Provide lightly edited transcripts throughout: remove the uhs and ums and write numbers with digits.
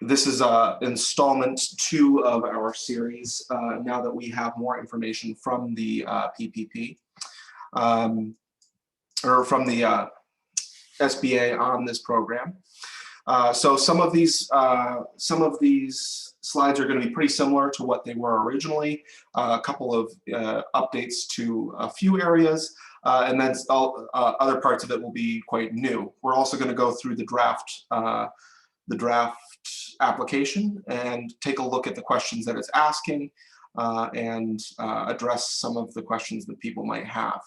This is installment 2 of our series, now that we have more information from the PPP, or from the SBA on this program. So some of these slides are going to be pretty similar to what they were originally. A couple of updates to a few areas, and then other parts of it will be quite new. We're also going to go through the draft application and take a look at the questions that it's asking, and address some of the questions that people might have.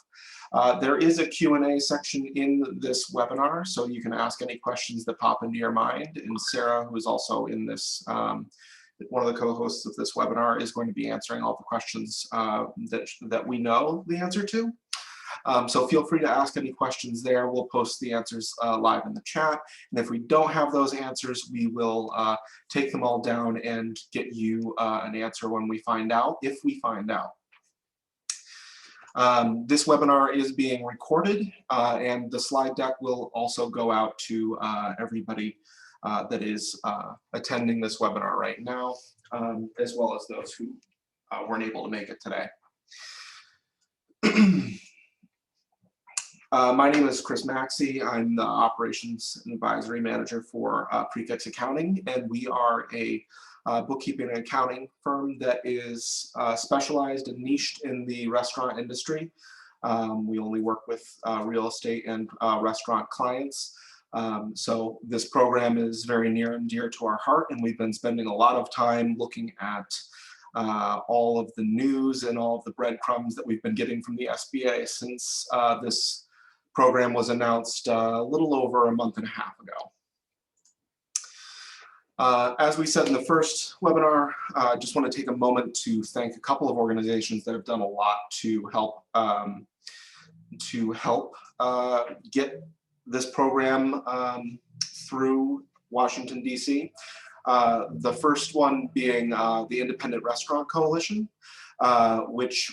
There is a Q&A section in this webinar, so you can ask any questions that pop into your mind. And Sarah, who is also in this, one of the co-hosts of this webinar, is going to be answering all the questions that we know the answer to. So feel free to ask any questions there. We'll post the answers live in the chat. And if we don't have those answers, we will take them all down and get you an answer when we find out, if we find out. This webinar is being recorded, and the slide deck will also go out to everybody that is attending this webinar right now, as well as those who weren't able to make it today. My name is Chris Maxey. I'm the Operations and Advisory Manager for Prefix Accounting, and we are a bookkeeping and accounting firm that is specialized and niched in the restaurant industry. We only work with real estate and restaurant clients. So this program is very near and dear to our heart, and we've been spending a lot of time looking at all of the news and all of the breadcrumbs that we've been getting from the SBA since this program was announced a little over a month and a half ago. As we said in the first webinar, I just want to take a moment to thank a couple of organizations that have done a lot to help get this program through Washington, D.C. The first one being the Independent Restaurant Coalition, which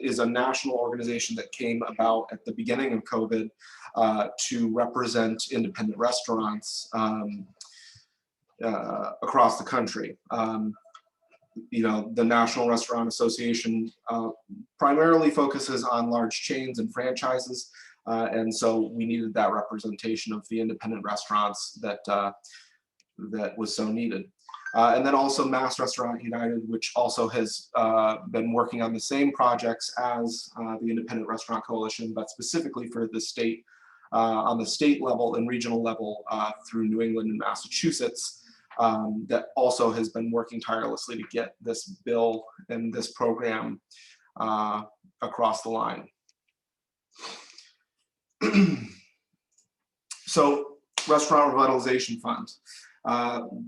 is a national organization that came about at the beginning of COVID to represent independent restaurants across the country. You know, the National Restaurant Association primarily focuses on large chains and franchises, and so we needed that representation of the independent restaurants that was so needed. And then also Mass Restaurant United, which also has been working on the same projects as the Independent Restaurant Coalition, but specifically for the state, on the state level and regional level through New England and Massachusetts, that also has been working tirelessly to get this bill and this program across the line. So, Restaurant Revitalization Fund.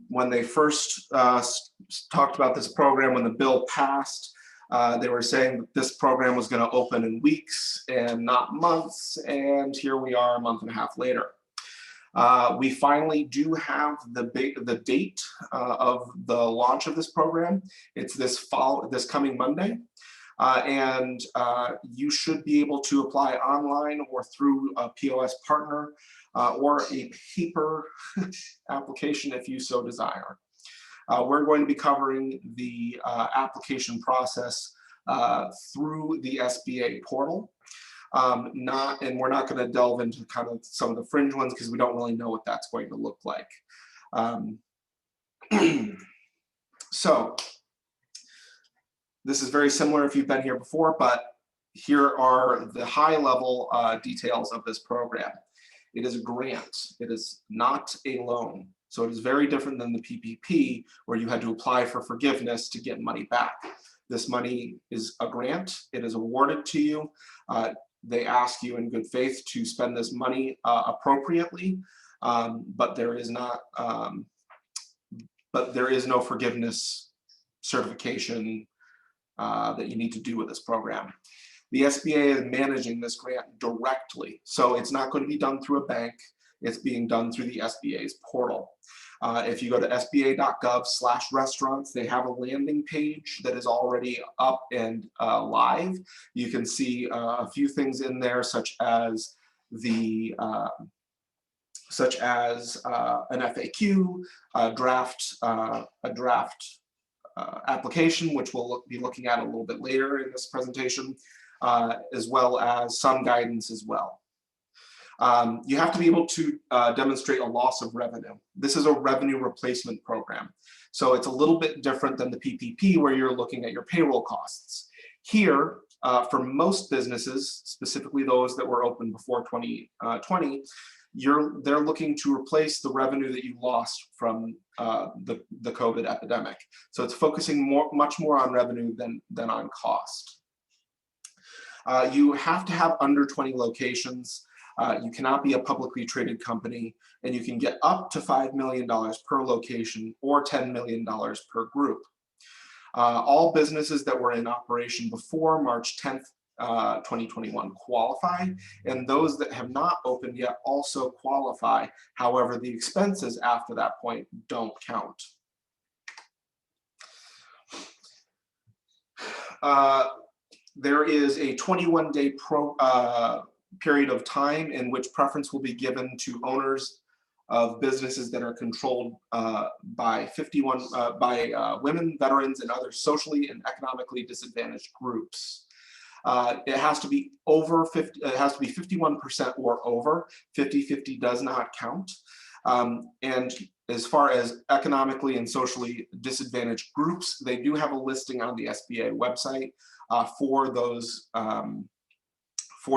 When they first talked about this program, when the bill passed, they were saying that this program was going to open in weeks and not months, and here we are a month and a half later. We finally do have the date of the launch of this program. It's this coming Monday, and you should be able to apply online or through a POS partner, or a paper application if you so desire. We're going to be covering the application process through the SBA portal. And we're not going to delve into kind of some of the fringe ones because we don't really know what that's going to look like. So this is very similar if you've been here before, but here are the high level details of this program. It is a grant. It is not a loan. So it is very different than the PPP, where you had to apply for forgiveness to get money back. This money is a grant. It is awarded to you. They ask you in good faith to spend this money appropriately, but there is no forgiveness certification that you need to do with this program. The SBA is managing this grant directly, so it's not going to be done through a bank. It's being done through the SBA's portal. If you go to sba.gov/restaurants, they have a landing page that is already up and live. You can see a few things in there, such as the such as an FAQ, a draft application, which we'll be looking at a little bit later in this presentation, as well as some guidance as well. You have to be able to demonstrate a loss of revenue. This is a revenue replacement program. So it's a little bit different than the PPP where you're looking at your payroll costs. Here, for most businesses, specifically those that were open before 2020, they're looking to replace the revenue that you lost from the COVID epidemic. So it's focusing much more on revenue than on cost. You have to have under 20 locations. You cannot be a publicly traded company, and you can get up to $5 million per location or $10 million per group. All businesses that were in operation before March 10th, 2021 qualify, and those that have not opened yet also qualify. However, the expenses after that point don't count. There is a 21-day period of time in which preference will be given to owners of businesses that are controlled by women, veterans, and other socially and economically disadvantaged groups. It has to be over 50. It has to be 51% or over. 50-50 does not count. And as far as economically and socially disadvantaged groups, they do have a listing on the SBA website for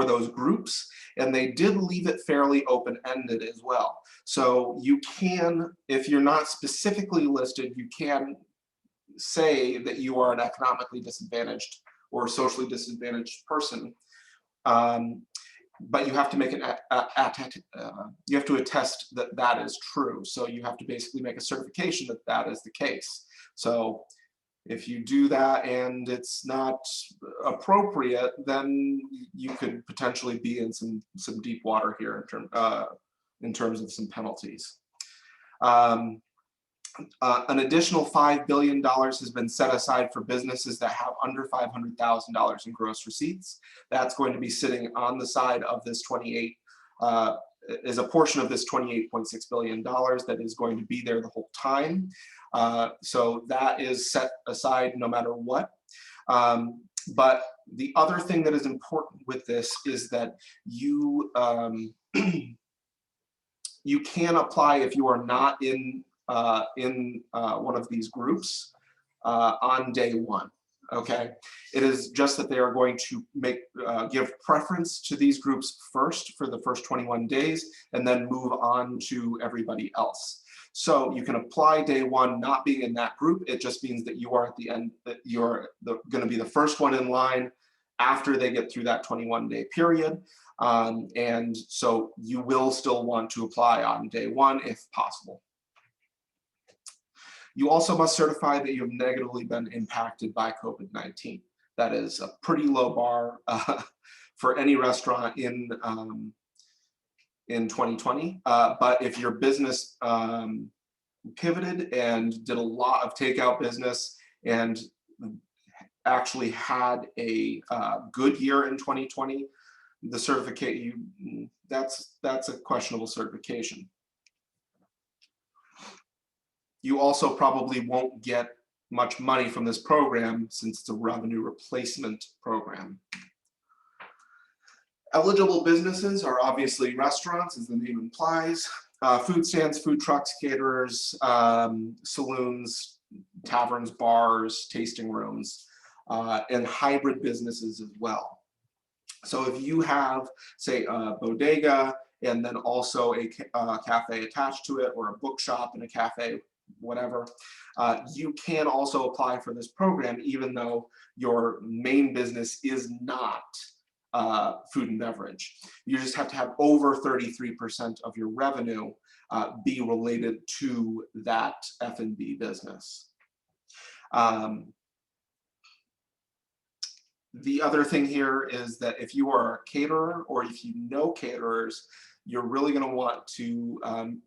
those groups, and they did leave it fairly open-ended as well. So you can, if you're not specifically listed, you can say that you are an economically disadvantaged or socially disadvantaged person, but you have to make you have to attest that that is true. So you have to basically make a certification that that is the case. So if you do that and it's not appropriate, then you could potentially be in some deep water here in terms of some penalties. An additional $5 billion has been set aside for businesses that have under $500,000 in gross receipts. That's going to be sitting on the side of this is a portion of this $28.6 billion that is going to be there the whole time. So that is set aside no matter what. But the other thing that is important with this is that you you can apply if you are not in one of these groups on day one. Okay, it is just that they are going to give preference to these groups first for the first 21 days and then move on to everybody else. So you can apply day one not being in that group. It just means that you are at the end, that you're going to be the first one in line after they get through that 21-day period. And so you will still want to apply on day one if possible. You also must certify that you have negatively been impacted by COVID-19. That is a pretty low bar for any restaurant in 2020. But if your business pivoted and did a lot of takeout business and actually had a good year in 2020, the certificate that's a questionable certification. You also probably won't get much money from this program since it's a revenue replacement program. Eligible businesses are obviously restaurants, as the name implies, food stands, food trucks, caterers, saloons, taverns, bars, tasting rooms, and hybrid businesses as well. So if you have, say, a bodega and then also a cafe attached to it, or a bookshop and a cafe, whatever, you can also apply for this program even though your main business is not food and beverage. You just have to have over 33% of your revenue be related to that F&B business. The other thing here is that if you are a caterer or if you know caterers, you're really going to want to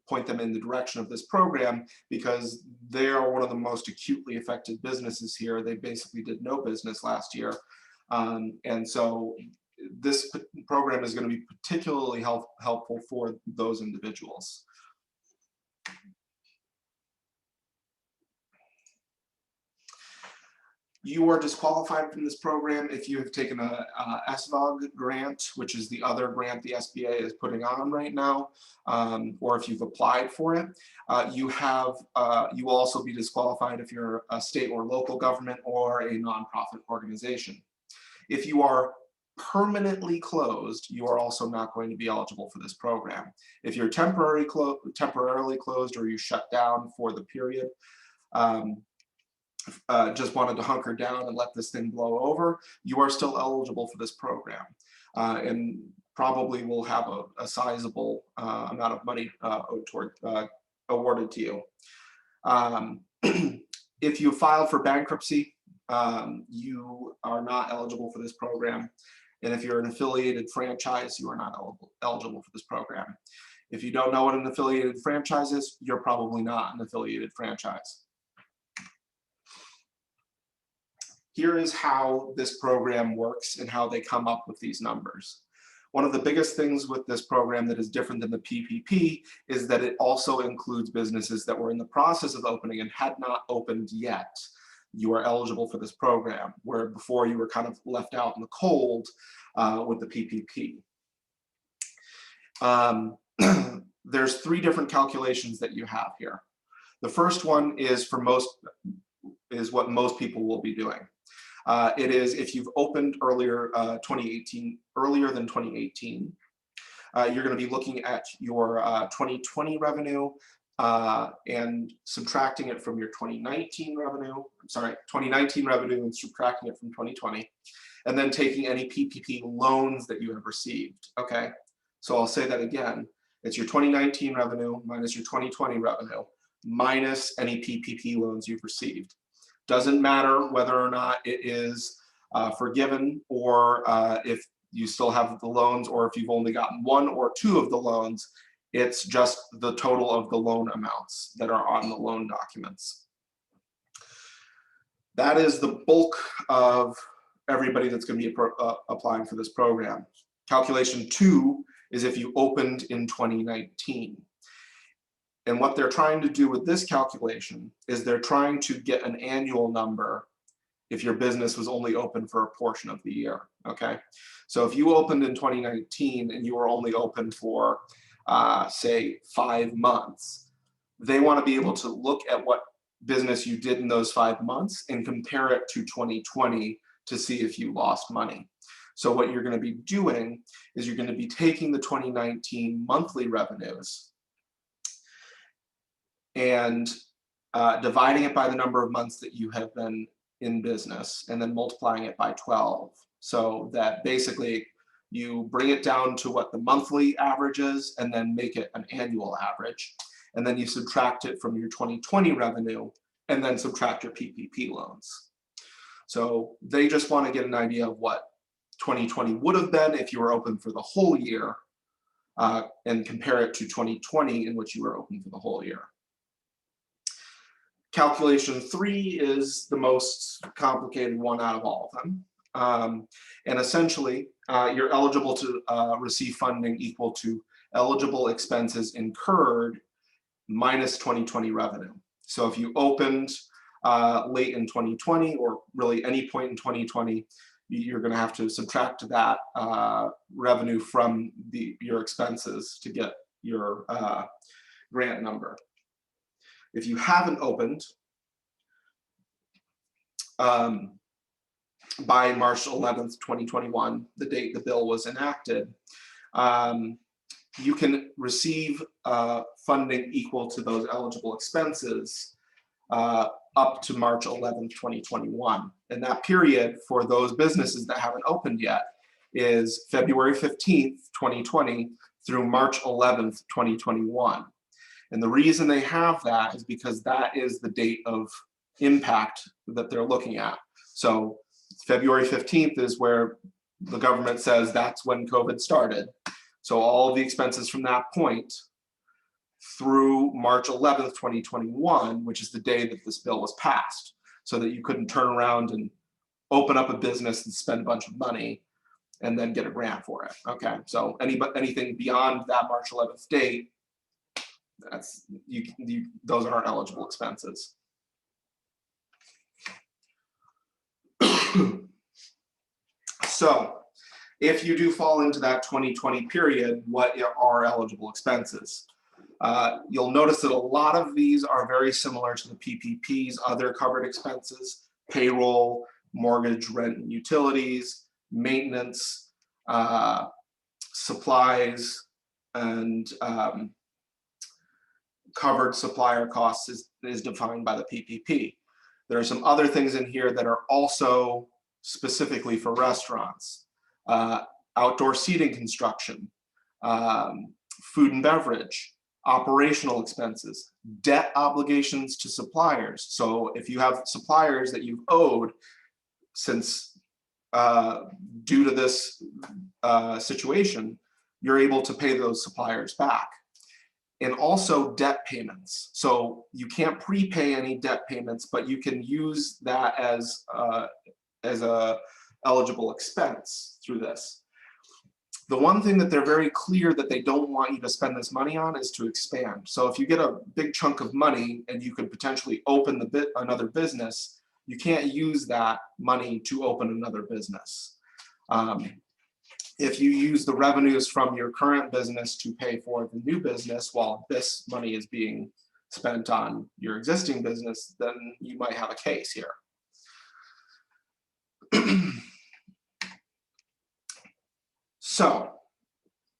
point them in the direction of this program because they are one of the most acutely affected businesses here. They basically did no business last year. And so this program is going to be particularly helpful for those individuals. You are disqualified from this program if you have taken a SVOG grant, which is the other grant the SBA is putting on right now, or if you've applied for it. You will also be disqualified if you're a state or local government or a nonprofit organization. If you are permanently closed, you are also not going to be eligible for this program. If you're temporarily closed or you shut down for the period, just wanted to hunker down and let this thing blow over, you are still eligible for this program, and probably will have a sizable amount of money awarded to you. If you filed for bankruptcy, you are not eligible for this program. And if you're an affiliated franchise, you are not eligible for this program. If you don't know what an affiliated franchise is, you're probably not an affiliated franchise. Here is how this program works and how they come up with these numbers. One of the biggest things with this program that is different than the PPP is that it also includes businesses that were in the process of opening and had not opened yet. You are eligible for this program, where before you were kind of left out in the cold with the PPP. There's 3 different calculations that you have here. The first one is what most people will be doing. It is if you've opened earlier than 2018, you're going to be looking at your 2020 revenue and subtracting it from your 2019 revenue. I'm sorry, 2019 revenue and subtracting it from 2020, and then taking any PPP loans that you have received. Okay, so I'll say that again. It's your 2019 revenue minus your 2020 revenue minus any PPP loans you've received. Doesn't matter whether or not it is forgiven, or if you still have the loans, or if you've only gotten 1 or 2 of the loans. It's just the total of the loan amounts that are on the loan documents. That is the bulk of everybody that's going to be applying for this program. Calculation 2 is if you opened in 2019. And what they're trying to do with this calculation is they're trying to get an annual number if your business was only open for a portion of the year, okay? So if you opened in 2019 and you were only open for, say, 5 months, they want to be able to look at what business you did in those 5 months and compare it to 2020 to see if you lost money. So what you're going to be doing is you're going to be taking the 2019 monthly revenues and dividing it by the number of months that you have been in business, and then multiplying it by 12. So that basically you bring it down to what the monthly average is, and then make it an annual average. And then you subtract it from your 2020 revenue, and then subtract your PPP loans. So they just want to get an idea of what 2020 would have been if you were open for the whole year, and compare it to 2020 in which you were open for the whole year. Calculation 3 is the most complicated one out of all of them. And essentially, you're eligible to receive funding equal to eligible expenses incurred minus 2020 revenue. So if you opened late in 2020, or really any point in 2020, you're going to have to subtract that revenue from your expenses to get your grant number. If you haven't opened by March 11th, 2021, the date the bill was enacted, you can receive funding equal to those eligible expenses up to March 11th, 2021. And that period for those businesses that haven't opened yet is February 15th, 2020 through March 11th, 2021. And the reason they have that is because that is the date of impact that they're looking at. So February 15th is where the government says that's when COVID started. So all of the expenses from that point through March 11th, 2021, which is the day that this bill was passed, so that you couldn't turn around and open up a business and spend a bunch of money and then get a grant for it. Okay, so anything beyond that March 11th date, that's those aren't eligible expenses. So if you do fall into that 2020 period, what are eligible expenses? You'll notice that a lot of these are very similar to the PPP's other covered expenses: payroll, mortgage, rent and utilities, maintenance, supplies, and covered supplier costs is defined by the PPP. There are some other things in here that are also specifically for restaurants: outdoor seating construction, food and beverage, operational expenses, debt obligations to suppliers. So if you have suppliers that you've owed since due to this situation, you're able to pay those suppliers back. And also debt payments. So you can't prepay any debt payments, but you can use that as a eligible expense through this. The one thing that they're very clear that they don't want you to spend this money on is to expand. So if you get a big chunk of money and you could potentially open another business, you can't use that money to open another business. If you use the revenues from your current business to pay for the new business while this money is being spent on your existing business, then you might have a case here. So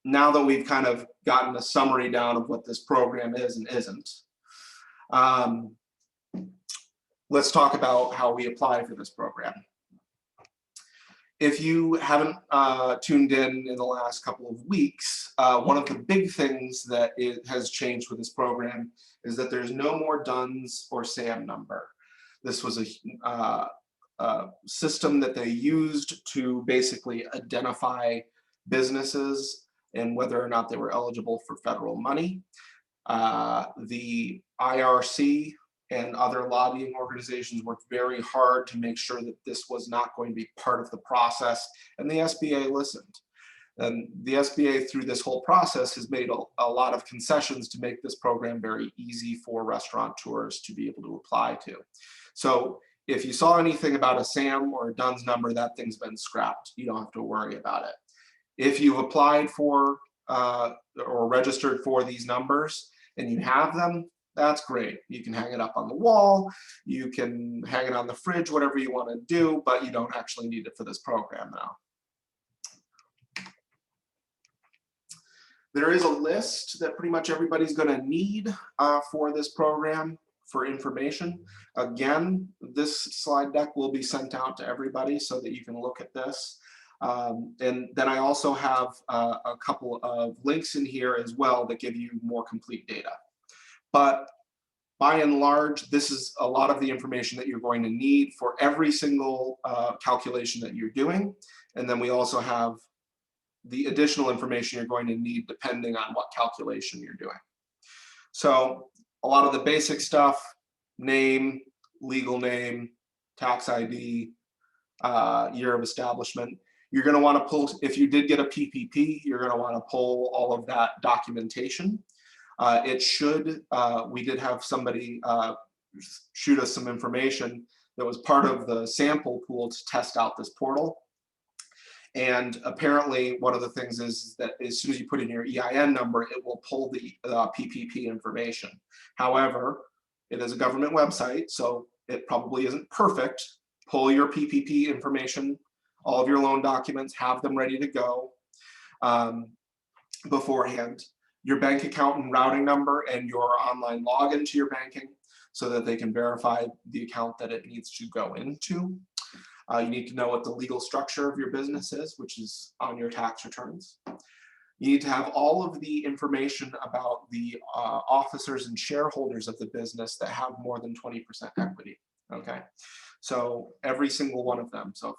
now that we've kind of gotten a summary down of what this program is and isn't, let's talk about how we apply for this program. If you haven't tuned in the last couple of weeks, one of the big things that has changed with this program is that there's no more DUNS or SAM number. This was a system that they used to basically identify businesses and whether or not they were eligible for federal money. The IRC and other lobbying organizations worked very hard to make sure that this was not going to be part of the process, and the SBA listened. And the SBA, through this whole process, has made a lot of concessions to make this program very easy for restaurateurs to be able to apply to. So if you saw anything about a SAM or a DUNS number, that thing's been scrapped. You don't have to worry about it. If you've applied for or registered for these numbers and you have them, that's great. You can hang it up on the wall, you can hang it on the fridge, whatever you want to do, but you don't actually need it for this program now. There is a list that pretty much everybody's going to need for this program for information. Again, this slide deck will be sent out to everybody so that you can look at this. And then I also have a couple of links in here as well that give you more complete data. But by and large, this is a lot of the information that you're going to need for every single calculation that you're doing. And then we also have the additional information you're going to need depending on what calculation you're doing. So a lot of the basic stuff: name, legal name, tax ID, year of establishment. You're going to want to pull, if you did get a PPP, you're going to want to pull all of that documentation. It should, we did have somebody shoot us some information that was part of the sample pool to test out this portal. And apparently one of the things is that as soon as you put in your EIN number, it will pull the PPP information. However, it is a government website, so it probably isn't perfect. Pull your PPP information, all of your loan documents, have them ready to go beforehand. Your bank account and routing number and your online login to your banking so that they can verify the account that it needs to go into. You need to know what the legal structure of your business is, which is on your tax returns. You need to have all of the information about the officers and shareholders of the business that have more than 20% equity, okay? So every single one of them. So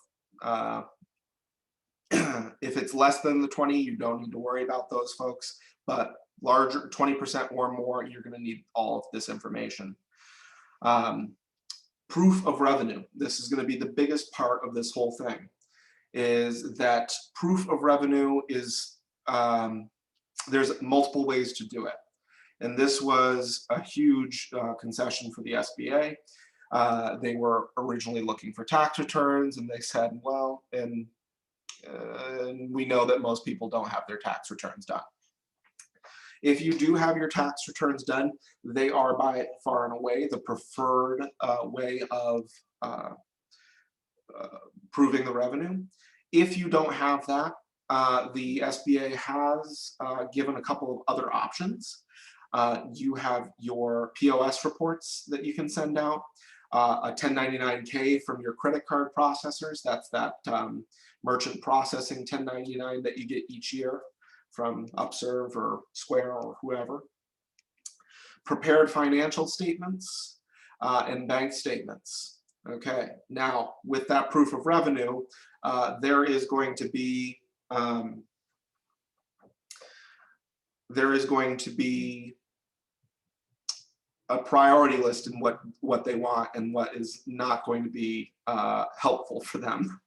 if it's less than the 20, you don't need to worry about those folks, but larger, 20% or more, you're going to need all of this information. Proof of revenue. This is going to be the biggest part of this whole thing. is that proof of revenue is, there's multiple ways to do it. And this was a huge concession for the SBA. They were originally looking for tax returns, and they said, well, and we know that most people don't have their tax returns done. If you do have your tax returns done, they are by far and away the preferred way of proving the revenue. If you don't have that, the SBA has given a couple of other options. You have your POS reports that you can send out, a 1099-K from your credit card processors. That's that merchant processing 1099 that you get each year from Upserve or Square or whoever. Prepared financial statements and bank statements. Okay, now with that proof of revenue, there is going to be a priority list in what they want and what is not going to be helpful for them.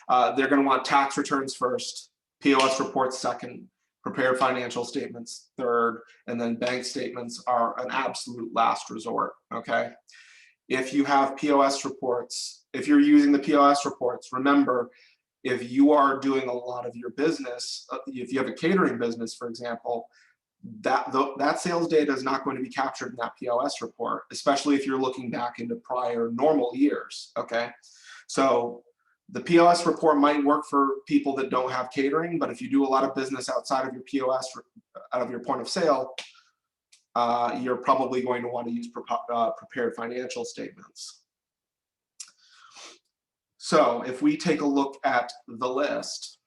They're going to want tax returns first, POS reports second, prepared financial statements third, and then bank statements are an absolute last resort, okay? If you have POS reports, if you're using the POS reports, remember, if you are doing a lot of your business, if you have a catering business, for example, that sales data is not going to be captured in that POS report, especially if you're looking back into prior normal years, okay? So the POS report might work for people that don't have catering, but if you do a lot of business outside of your POS, out of your point of sale, you're probably going to want to use prepared financial statements. So if we take a look at the list,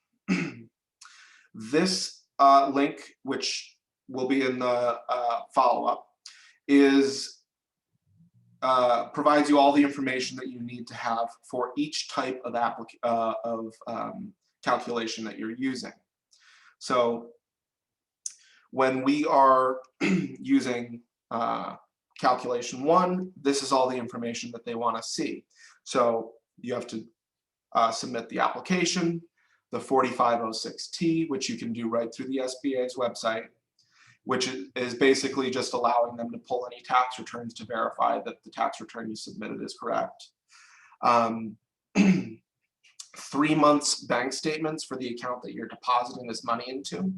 this link, which will be in the follow-up, provides you all the information that you need to have for each type of calculation that you're using. So when we are using calculation 1, this is all the information that they want to see. So you have to submit the application, the 4506T, which you can do right through the SBA's website, which is basically just allowing them to pull any tax returns to verify that the tax return you submitted is correct. 3 months bank statements for the account that you're depositing this money into.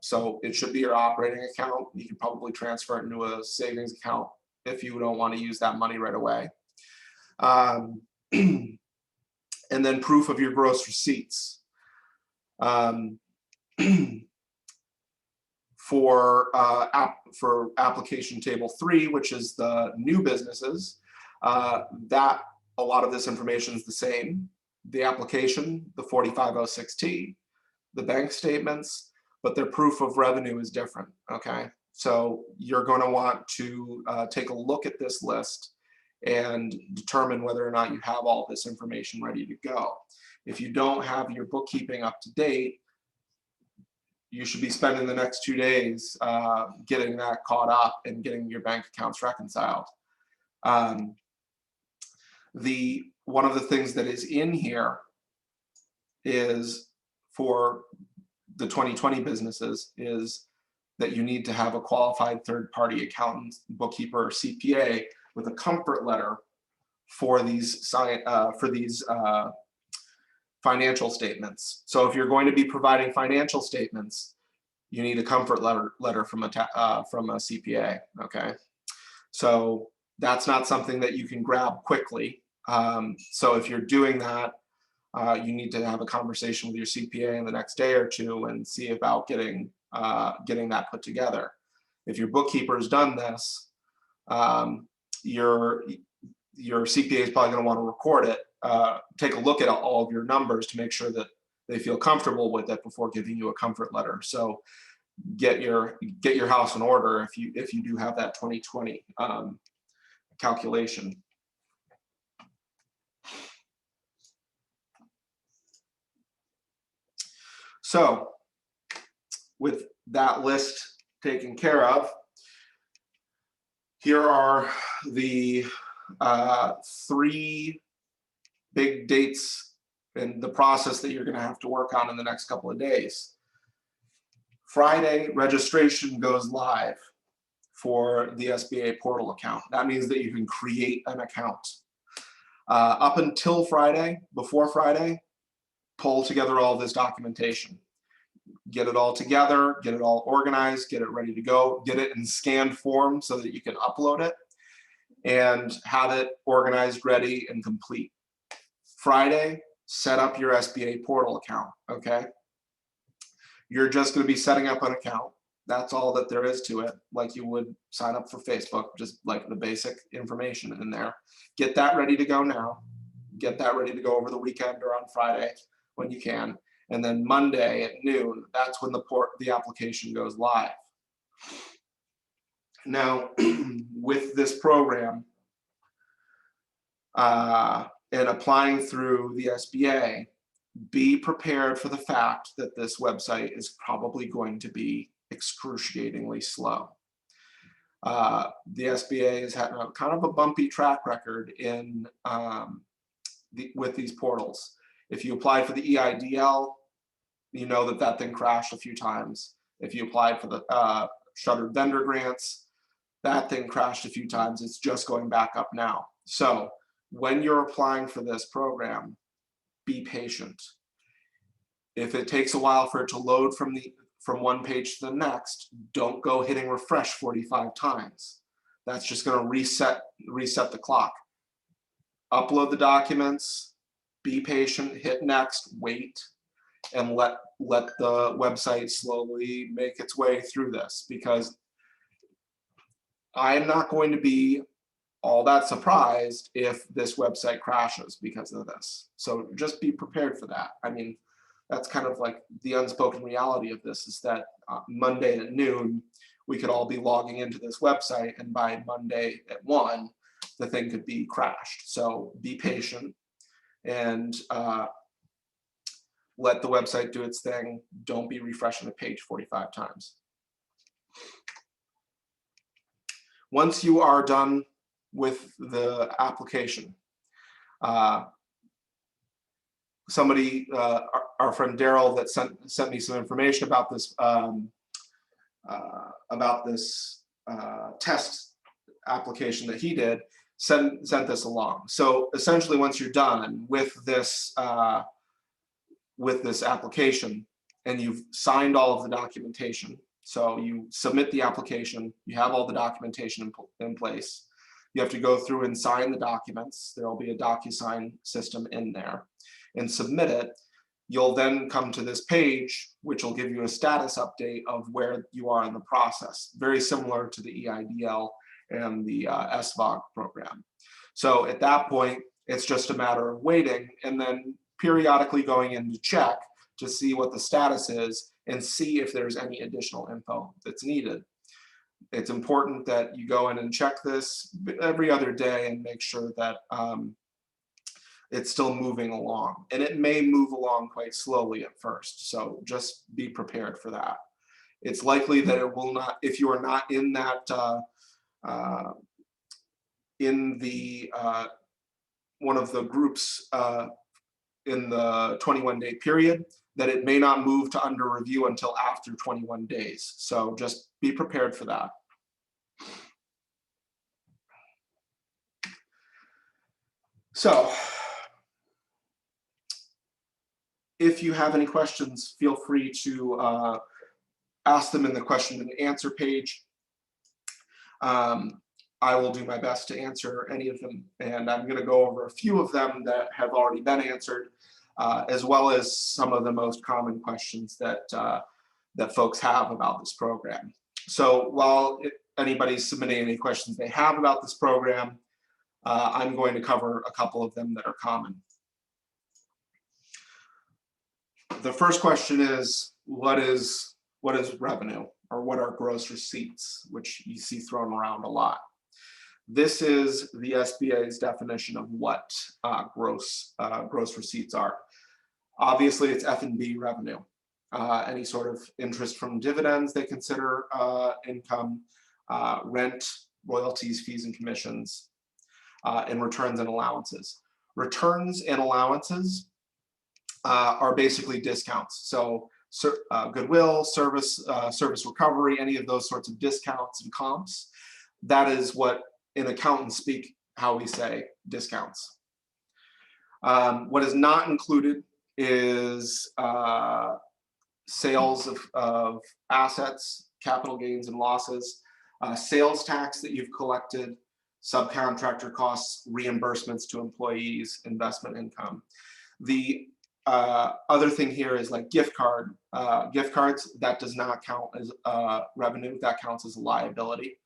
So it should be your operating account. You can probably transfer it into a savings account if you don't want to use that money right away. And then proof of your gross receipts. For application table 3, which is the new businesses, that a lot of this information is the same. The application, the 4506T, the bank statements, but their proof of revenue is different, okay? So you're going to want to take a look at this list and determine whether or not you have all this information ready to go. If you don't have your bookkeeping up to date, you should be spending the next 2 days getting that caught up and getting your bank accounts reconciled. One of the things that is in here is for the 2020 businesses is that you need to have a qualified third-party accountant, bookkeeper, or CPA with a comfort letter for these financial statements. So if you're going to be providing financial statements, you need a comfort letter from a CPA, okay? So that's not something that you can grab quickly. So if you're doing that, you need to have a conversation with your CPA in the next day or two and see about getting that put together. If your bookkeeper has done this, your CPA is probably going to want to record it, take a look at all of your numbers to make sure that they feel comfortable with it before giving you a comfort letter. So get your house in order if you do have that 2020 calculation. So with that list taken care of, here are the 3 big dates and the process that you're going to have to work on in the next couple of days. Friday, registration goes live for the SBA portal account. That means that you can create an account. Up until Friday, before Friday, pull together all this documentation. Get it all together, get it all organized, get it ready to go, get it in scanned form so that you can upload it and have it organized, ready, and complete. Friday, set up your SBA portal account, okay? You're just going to be setting up an account. That's all that there is to it, like you would sign up for Facebook, just like the basic information in there. Get that ready to go now. Get that ready to go over the weekend or on Friday when you can. And then Monday at noon, that's when the application goes live. Now, with this program and applying through the SBA, be prepared for the fact that this website is probably going to be excruciatingly slow. The SBA has had kind of a bumpy track record in with these portals. If you applied for the EIDL, you know that thing crashed a few times. If you applied for the shuttered vendor grants, that thing crashed a few times. It's just going back up now. So when you're applying for this program, be patient. If it takes a while for it to load from one page to the next, don't go hitting refresh 45 times. That's just going to reset the clock. Upload the documents, be patient, hit next, wait, and let the website slowly make its way through this, because I am not going to be all that surprised if this website crashes because of this. So just be prepared for that. I mean, that's kind of like the unspoken reality of this, is that Monday at noon, we could all be logging into this website, and by Monday at 1, the thing could be crashed. So be patient and let the website do its thing. Don't be refreshing the page 45 times. Once you are done with the application, somebody, our friend Daryl, that sent me some information about this test application that he did, sent this along. So essentially, once you're done with this application and you've signed all of the documentation, so you submit the application, you have all the documentation in place, you have to go through and sign the documents. There will be a DocuSign system in there, and submit it. You'll then come to this page, which will give you a status update of where you are in the process, very similar to the EIDL and the SVOG program. So at that point, it's just a matter of waiting and then periodically going in to check to see what the status is and see if there's any additional info that's needed. It's important that you go in and check this every other day and make sure that it's still moving along. And it may move along quite slowly at first, so just be prepared for that. It's likely that it will not, if you are not in that, one of the groups in the 21-day period, that it may not move to under review until after 21 days. So just be prepared for that. So if you have any questions, feel free to ask them in the question and answer page. I will do my best to answer any of them, and I'm going to go over a few of them that have already been answered, as well as some of the most common questions that that folks have about this program. So while anybody's submitting any questions they have about this program, I'm going to cover a couple of them that are common. The first question is, what is revenue, or what are gross receipts, which you see thrown around a lot. This is the SBA's definition of what gross receipts are. Obviously, it's F&B revenue. Any sort of interest from dividends they consider income, rent, royalties, fees, and commissions, and returns and allowances. Returns and allowances are basically discounts. So goodwill, service recovery, any of those sorts of discounts and comps. That is what in accountant speak, how we say discounts. What is not included is sales of assets, capital gains and losses, sales tax that you've collected, subcontractor costs, reimbursements to employees, investment income. The other thing here is like gift cards, that does not count as revenue, that counts as a liability.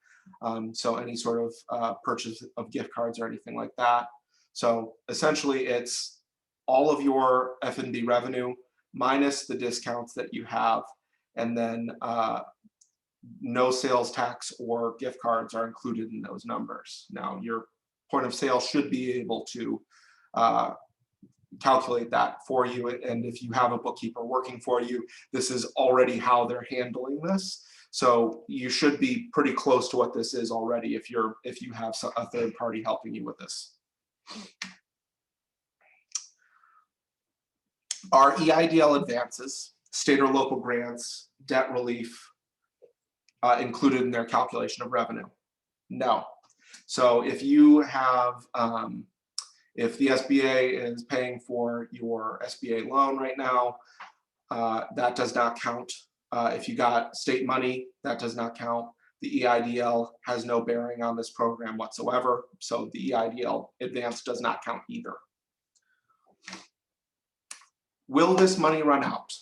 So any sort of purchase of gift cards or anything like that. So essentially it's all of your F&B revenue minus the discounts that you have, and then no sales tax or gift cards are included in those numbers. Now your point of sale should be able to calculate that for you, and if you have a bookkeeper working for you, this is already how they're handling this. So you should be pretty close to what this is already if you have a third party helping you with this. Are EIDL advances, state or local grants, debt relief included in their calculation of revenue? No. So if you have, if the SBA is paying for your SBA loan right now, that does not count. If you got state money, that does not count. The EIDL has no bearing on this program whatsoever, so the EIDL advance does not count either. Will this money run out?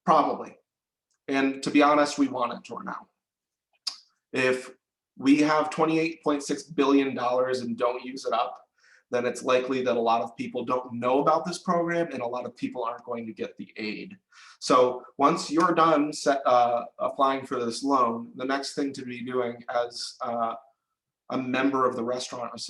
Probably. And to be honest, we want it to run out. If we have $28.6 billion and don't use it up, then it's likely that a lot of people don't know about this program and a lot of people aren't going to get the aid. So once you're done applying for this loan, the next thing to be doing as a member of the restaurant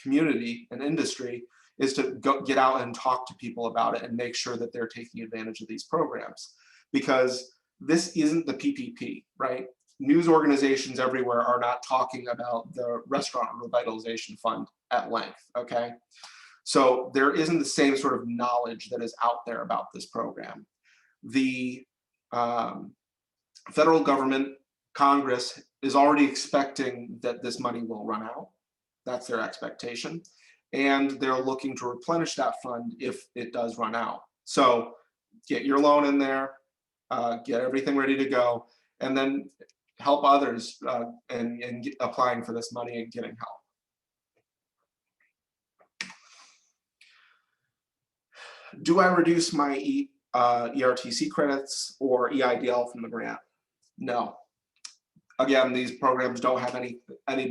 community and industry is to get out and talk to people about it and make sure that they're taking advantage of these programs. Because this isn't the PPP, right? News organizations everywhere are not talking about the Restaurant Revitalization Fund at length, okay? So there isn't the same sort of knowledge that is out there about this program. The federal government, Congress, is already expecting that this money will run out. That's their expectation. And they're looking to replenish that fund if it does run out. So get your loan in there, get everything ready to go, and then help others and applying for this money and getting help. Do I reduce my ERTC credits or EIDL from the grant? No. Again, these programs don't have any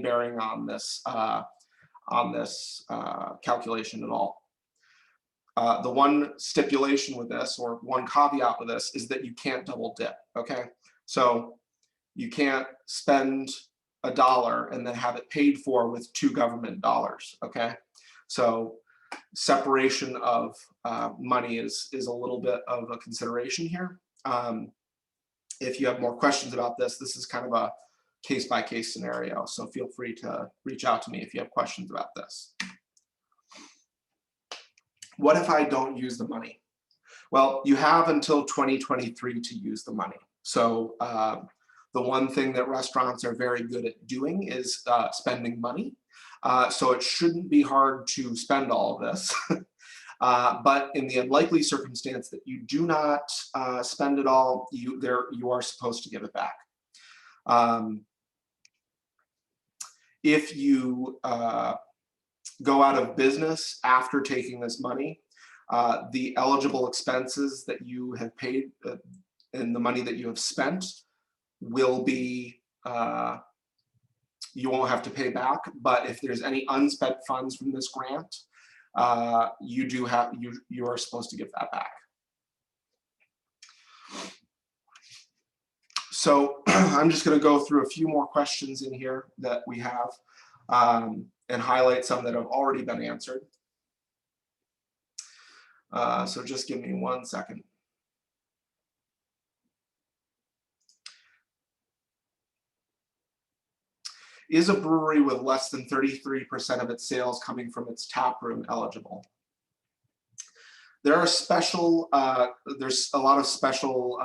bearing on this calculation at all. The one stipulation with this, or one caveat with this, is that you can't double dip, okay? So you can't spend $1 and then have it paid for with 2 government dollars, okay? So separation of money is a little bit of a consideration here. If you have more questions about this, this is kind of a case-by-case scenario, so feel free to reach out to me if you have questions about this. What if I don't use the money? Well, you have until 2023 to use the money. So the one thing that restaurants are very good at doing is spending money. So it shouldn't be hard to spend all of this. But in the unlikely circumstance that you do not spend it all, you are supposed to give it back. If you go out of business after taking this money, the eligible expenses that you have paid and the money that you have spent will be, you won't have to pay back. But if there's any unspent funds from this grant, you are supposed to give that back. So I'm just going to go through a few more questions in here that we have and highlight some that have already been answered. So just give me 1 second. Is a brewery with less than 33% of its sales coming from its tap room eligible? There are special, there's a lot of special,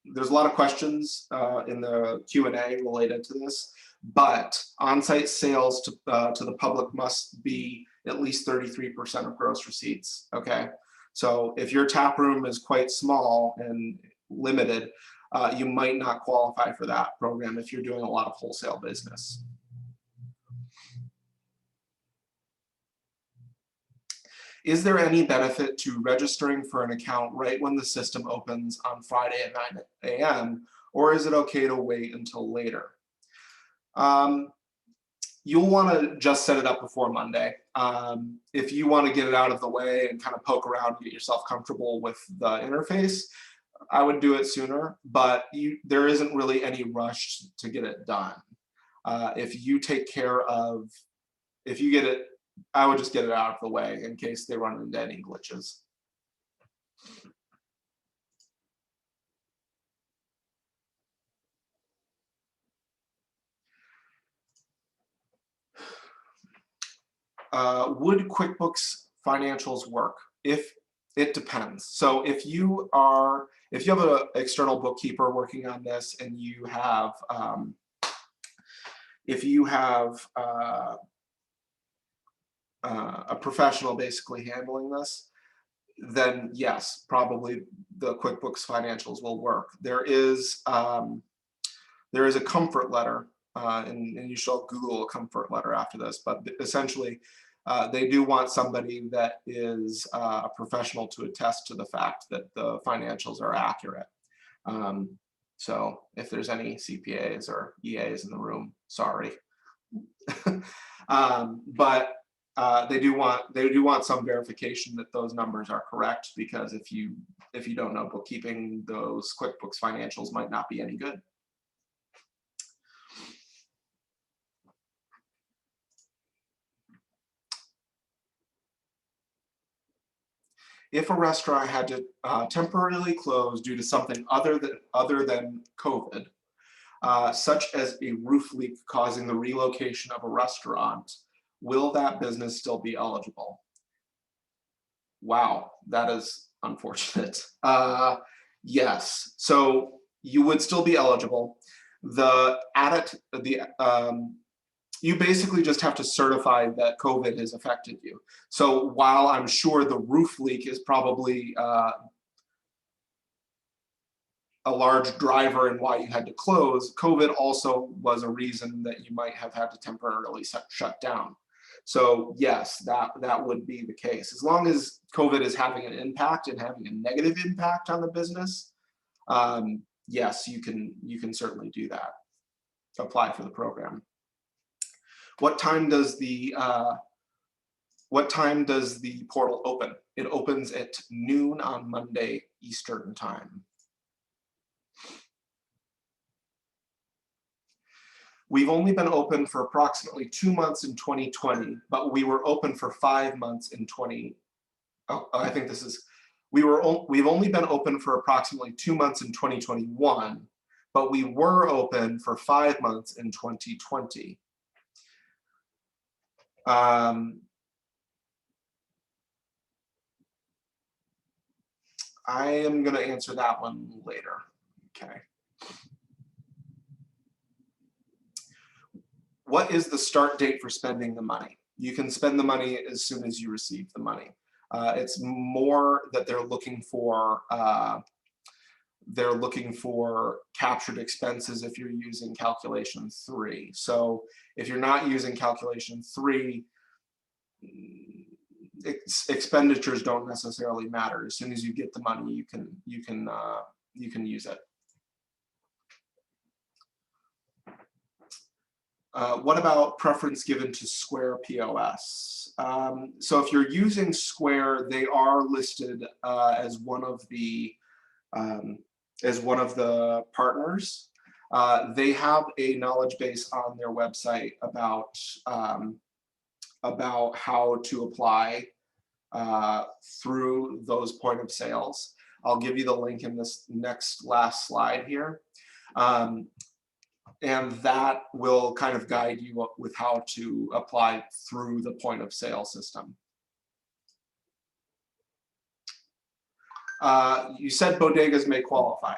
there's a lot of questions in the Q&A related to this, but on-site sales to the public must be at least 33% of gross receipts, okay? So if your tap room is quite small and limited, you might not qualify for that program if you're doing a lot of wholesale business. Is there any benefit to registering for an account right when the system opens on Friday at 9 a.m., or is it okay to wait until later? You'll want to just set it up before Monday. If you want to get it out of the way and kind of poke around and get yourself comfortable with the interface, I would do it sooner, but there isn't really any rush to get it done. If you take care of, if you get it, I would just get it out of the way in case they run into any glitches. Would QuickBooks financials work? If it depends. So if you have an external bookkeeper working on this and you have, if you have a professional basically handling this, then yes, probably the QuickBooks financials will work. There is a comfort letter, and you should Google a comfort letter after this, but essentially they do want somebody that is a professional to attest to the fact that the financials are accurate. So if there's any CPAs or EAs in the room, sorry. But they do want some verification that those numbers are correct, because if you don't know bookkeeping, those QuickBooks financials might not be any good. If a restaurant had to temporarily close due to something other than COVID, such as a roof leak causing the relocation of a restaurant, will that business still be eligible? Wow, that is unfortunate. Yes, so you would still be eligible. You basically just have to certify that COVID has affected you. So while I'm sure the roof leak is probably a large driver in why you had to close, COVID also was a reason that you might have had to temporarily shut down. So yes, that would be the case. As long as COVID is having an impact and having a negative impact on the business, yes, you can certainly do that. Apply for the program. What time does the portal open? It opens at noon on Monday Eastern time. We've only been open for approximately 2 months in 2020, but we were open for 5 months in we've only been open for approximately 2 months in 2021, but we were open for 5 months in 2020. I am going to answer that one later. Okay. What is the start date for spending the money? You can spend the money as soon as you receive the money. It's more that they're looking for captured expenses if you're using calculation 3. So if you're not using calculation 3, expenditures don't necessarily matter. As soon as you get the money, you can use it. What about preference given to Square POS? So if you're using Square, they are listed as one of the partners. They have a knowledge base on their website about how to apply through those point of sales. I'll give you the link in this last slide here. And that will kind of guide you with how to apply through the point of sale system. You said bodegas may qualify.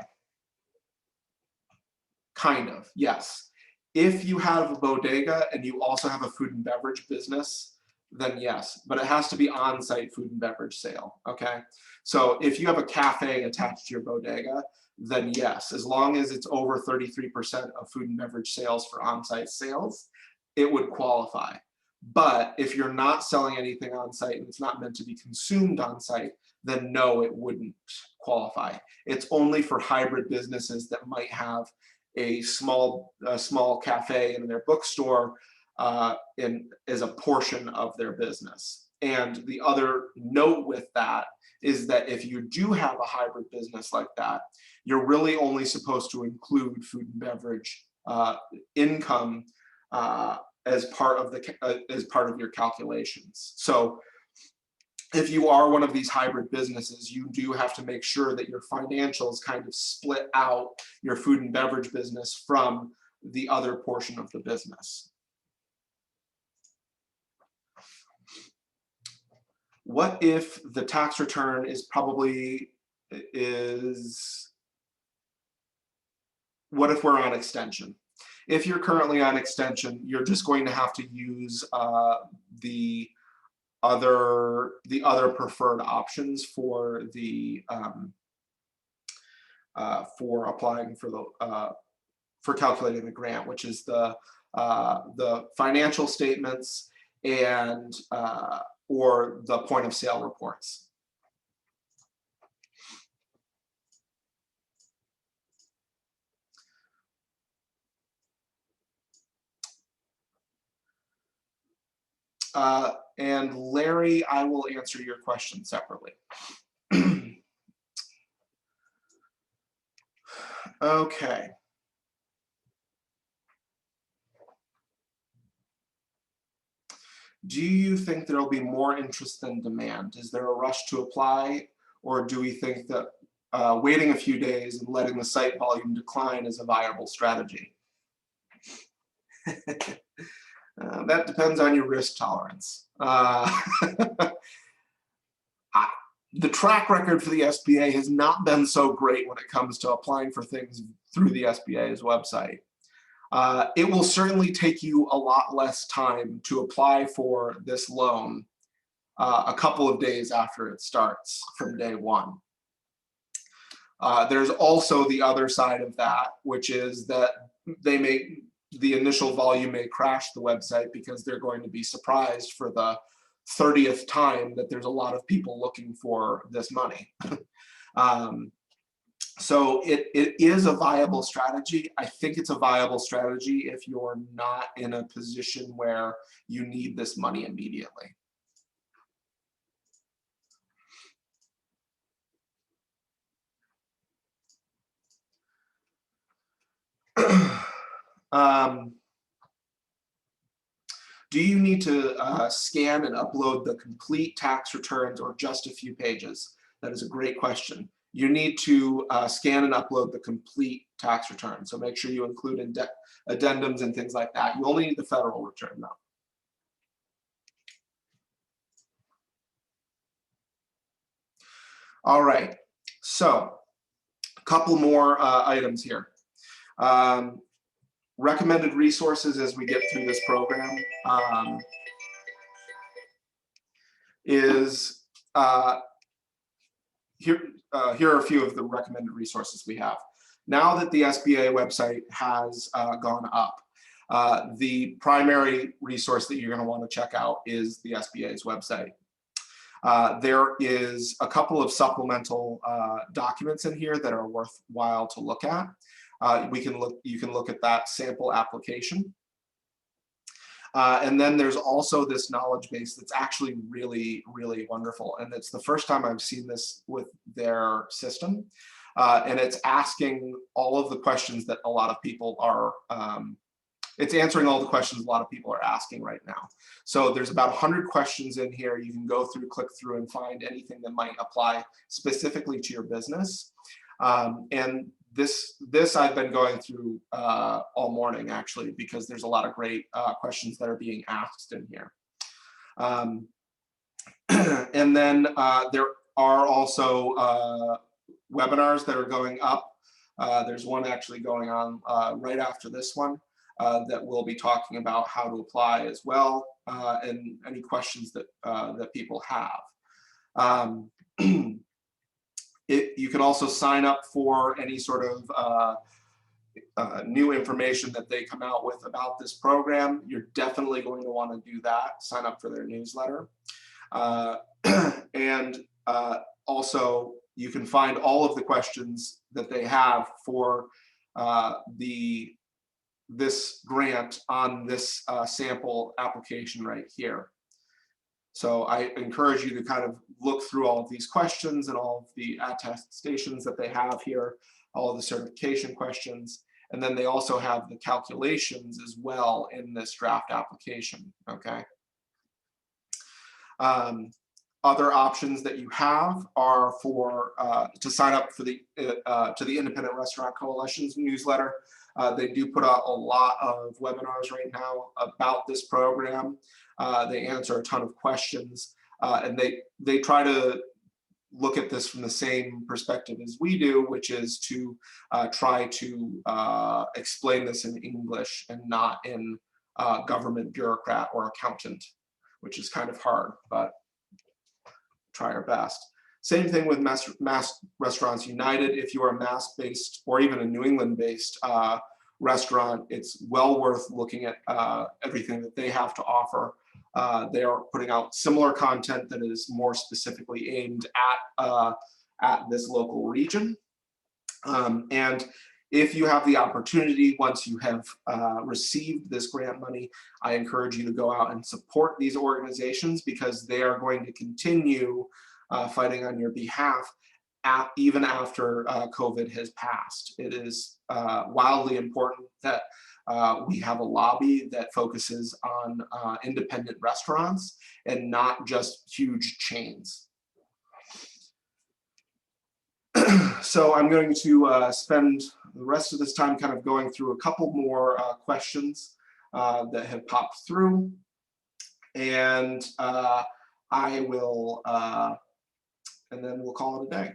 Kind of, yes. If you have a bodega and you also have a food and beverage business, then yes, but it has to be on-site food and beverage sale, okay? So if you have a cafe attached to your bodega, then yes, as long as it's over 33% of food and beverage sales for on-site sales, it would qualify. But if you're not selling anything on-site and it's not meant to be consumed on-site, then no, it wouldn't qualify. It's only for hybrid businesses that might have a small cafe in their bookstore as a portion of their business. And the other note with that is that if you do have a hybrid business like that, you're really only supposed to include food and beverage income as part of your calculations. So if you are one of these hybrid businesses, you do have to make sure that your financials kind of split out your food and beverage business from the other portion of the business. What if the tax return what if we're on extension? If you're currently on extension, you're just going to have to use the other preferred options for applying for calculating the grant, which is the financial statements and or the point of sale reports. And Larry, I will answer your question separately. Okay. Do you think there'll be more interest than demand? Is there a rush to apply, or do we think that waiting a few days and letting the site volume decline is a viable strategy? That depends on your risk tolerance. The track record for the SBA has not been so great when it comes to applying for things through the SBA's website. It will certainly take you a lot less time to apply for this loan a couple of days after it starts from day one. There's also the other side of that, which is that the initial volume may crash the website because they're going to be surprised for the 30th time that there's a lot of people looking for this money. So it is a viable strategy. I think it's a viable strategy if you're not in a position where you need this money immediately. Do you need to scan and upload the complete tax returns or just a few pages? That is a great question. You need to scan and upload the complete tax return. So make sure you include addendums and things like that. You only need the federal return though. All right, so a couple more items here. Recommended resources as we get through this program here are a few of the recommended resources we have. Now that the SBA website has gone up, the primary resource that you're going to want to check out is the SBA's website. There is a couple of supplemental documents in here that are worthwhile to look at. You can look at that sample application. And then there's also this knowledge base that's actually really, really wonderful. And it's the first time I've seen this with their system. And it's asking all of the questions that a lot of people are, it's answering all the questions a lot of people are asking right now. So there's about 100 questions in here. You can go through, click through, and find anything that might apply specifically to your business. And this I've been going through all morning actually, because there's a lot of great questions that are being asked in here. And then are also webinars that are going up. There's one actually going on right after this one that will be talking about how to apply as well, and any questions that that people have. You can also sign up for any sort of new information that they come out with about this program. You're definitely going to want to do that. Sign up for their newsletter. And also, you can find all of the questions that they have for this grant on this sample application right here. So I encourage you to kind of look through all of these questions and all of the attestations that they have here, all of the certification questions, and then they also have the calculations as well in this draft application, okay? Other options that you have are for to sign up for the to the Independent Restaurant Coalition's newsletter. They do put out a lot of webinars right now about this program. They answer a ton of questions, and they try to look at this from the same perspective as we do, which is to try to explain this in English and not in government bureaucrat or accountant, which is kind of hard, but try our best. Same thing with Mass Restaurants United. If you are a Mass-based or even a New England-based restaurant, it's well worth looking at everything that they have to offer. They are putting out similar content that is more specifically aimed at this local region. And if you have the opportunity, once you have received this grant money, I encourage you to go out and support these organizations, because they are going to continue fighting on your behalf even after COVID has passed. It is wildly important that we have a lobby that focuses on independent restaurants and not just huge chains. So I'm going to spend the rest of this time kind of going through a couple more questions that have popped through, and I will, and then we'll call it a day.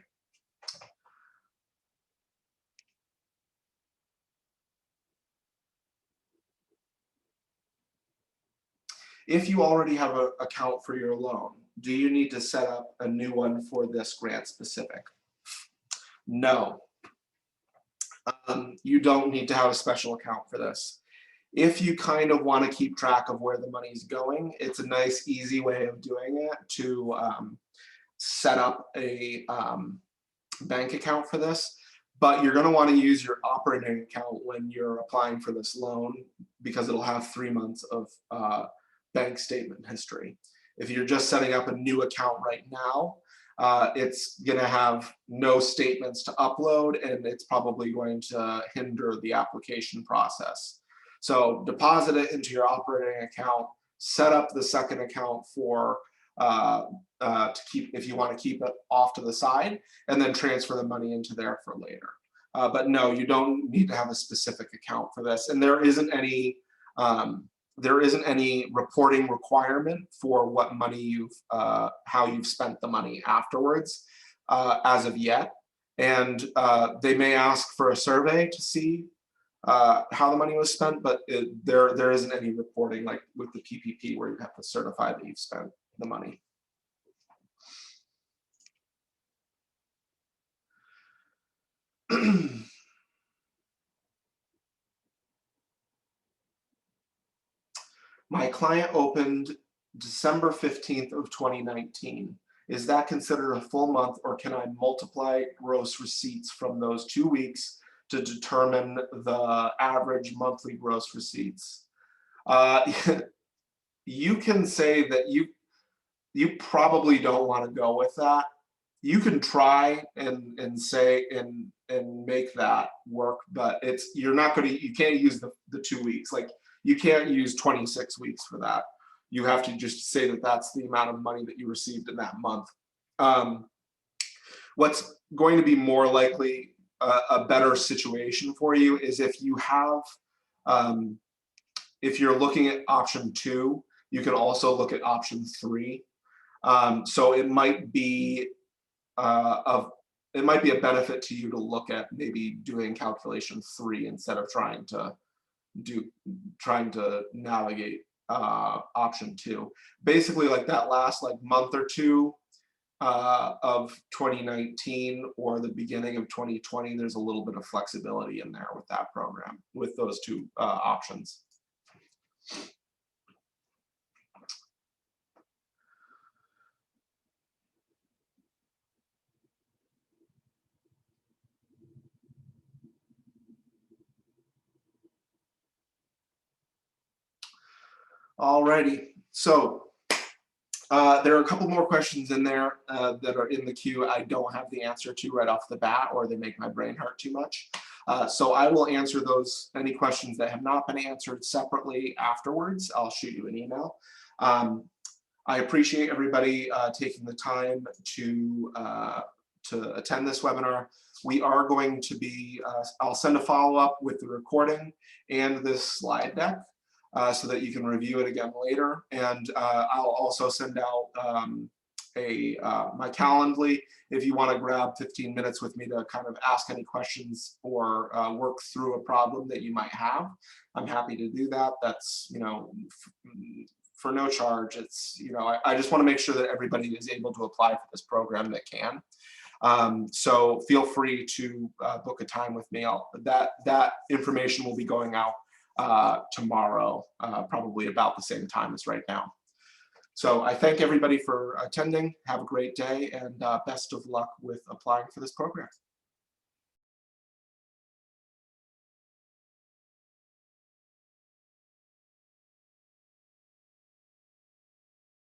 If you already have an account for your loan, do you need to set up a new one for this grant specific? No. You don't need to have a special account for this. If you kind of want to keep track of where the money's going, it's a nice, easy way of doing it to set up a bank account for this. But you're going to want to use your operating account when you're applying for this loan, because it'll have 3 months of bank statement history. If you're just setting up a new account right now, it's going to have no statements to upload, and it's probably going to hinder the application process. So deposit it into your operating account, set up the second account for to keep, if you want to keep it off to the side, and then transfer the money into there for later. But no, you don't need to have a specific account for this, and there isn't any reporting requirement for what money you've, how you've spent the money afterwards as of yet. And they may ask for a survey to see how the money was spent, but there isn't any reporting like with the PPP where you have to certify that you've spent the money. My client opened December 15th of 2019. Is that considered a full month, or can I multiply gross receipts from those 2 weeks to determine the average monthly gross receipts? You can say that you probably don't want to go with that. You can try and say and make that work, but you're not going to, you can't use the 2 weeks. Like, you can't use 26 weeks for that. You have to just say that that's the amount of money that you received in that month. What's going to be more likely a better situation for you is if you have, if you're looking at option 2, you can also look at option 3. So it might be it might be a benefit to you to look at maybe doing calculation 3 instead of trying to navigate option 2. Basically, like that last like month or two of 2019 or the beginning of 2020, there's a little bit of flexibility in there with that program, with those two options. Alrighty, so there are a couple more questions in there that are in the queue I don't have the answer to right off the bat, or they make my brain hurt too much. So I will answer those, any questions that have not been answered separately afterwards. I'll shoot you an email. I appreciate everybody taking the time to attend this webinar. We are going to be, I'll send a follow-up with the recording and this slide deck. So that you can review it again later. And I'll also send out my Calendly if you want to grab 15 minutes with me to kind of ask any questions or work through a problem that you might have. I'm happy to do that. That's, you know, for no charge. It's, you know, I just want to make sure that everybody is able to apply for this program that can. So feel free to book a time with me. That information will be going out tomorrow, probably about the same time as right now. So I thank everybody for attending. Have a great day, and best of luck with applying for this program.